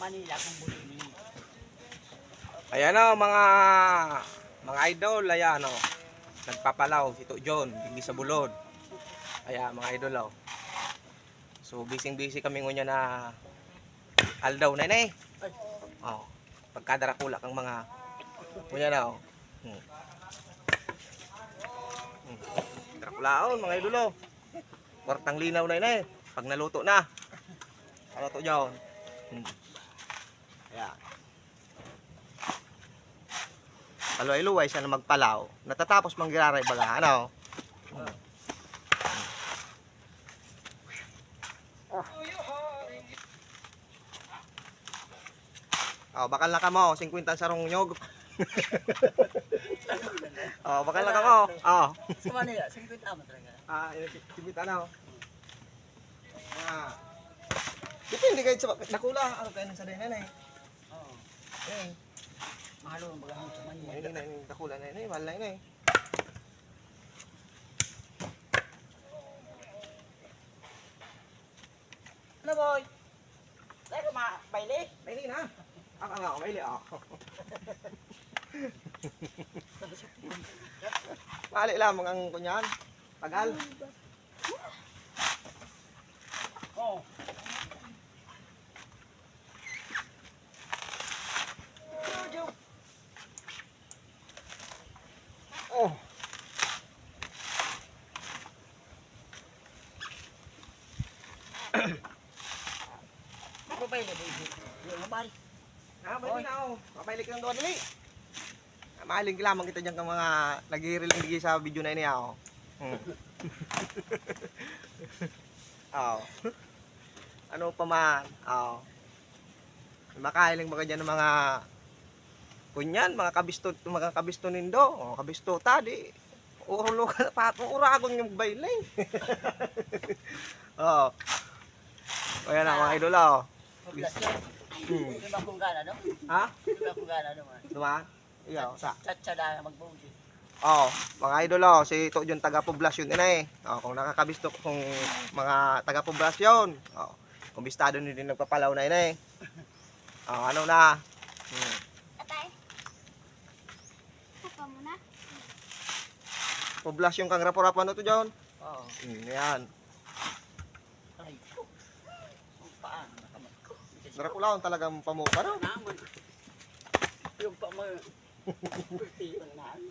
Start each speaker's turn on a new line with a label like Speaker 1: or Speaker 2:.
Speaker 1: Manila kung bulini.
Speaker 2: Ayan o, mga idol, ayan o. Nagpapalaw si Tok John, hindi sa bulod. Ayan, mga idol o. So, busy kami ngunya na aldaw na eh. Oh, pagkadarakula kang mga ngunya na o. Drakulaon, mga idol o. Kwartang linaw na eh. Pag naluto na. Ano Tok John? Ayan. Aloy-luway siya na magpalaw. Natatapos manggiraray baga, ano? Oh, bakal na ka mo, 50 sarong nyog. Oh, bakal na ka mo. Oh.
Speaker 1: Sa Manila, 50 mo talaga.
Speaker 2: Ah, 50 na. Ah. Depende kahit sa nakula, ano kayo nang sadayan na eh.
Speaker 1: Oo.
Speaker 2: Eh,
Speaker 1: Mahalo ang bagahon sa Manila.
Speaker 2: hindi na yung nakula na eh, mahal na yun eh.
Speaker 1: Ano boy? Tayo baile?
Speaker 2: Maili na. Ako nga, maili ako. Mali lamang ang kunyan. Tagal.
Speaker 1: Oo.
Speaker 2: Oh.
Speaker 1: Ako baile baile. Yung mabal.
Speaker 2: Ah, balik na ako. Mabalik lang doon dali. Mahaling lamang kita dyan kang mga nag-i-release lagi sa video na ini ako. Oh. Ano pa man? Oh. Makahiling mga dyan ng mga kunyan, mga kabisto nindo. Oh, kabisto tadi. Urulo ka pa ako, uragon yung bailay. Oh. Ayan na mga idol oh.
Speaker 1: Mablas yan. Diba kung gana, no?
Speaker 2: Ha?
Speaker 1: Diba kung gana, no?
Speaker 2: Duma? Iyo, sa.
Speaker 1: Chatcha na magbuti.
Speaker 2: Oh, mga idol oh, si Tok John taga poblasyon din eh. Oh, kung nakakabisto kung mga taga poblasyon. Oh, kung bistado ni din nagpapalaw na eh. Oh, ano na?
Speaker 3: Tatay. Apa mo na?
Speaker 2: Poblasyon kang rapo-rapo no to John?
Speaker 1: Oo.
Speaker 2: Yan.
Speaker 1: Ay ko. Ang paan. Nakamat ko.
Speaker 2: Draculaon talagang pamuka no?
Speaker 1: Naman. Yung pa mo. Pulti yung naan.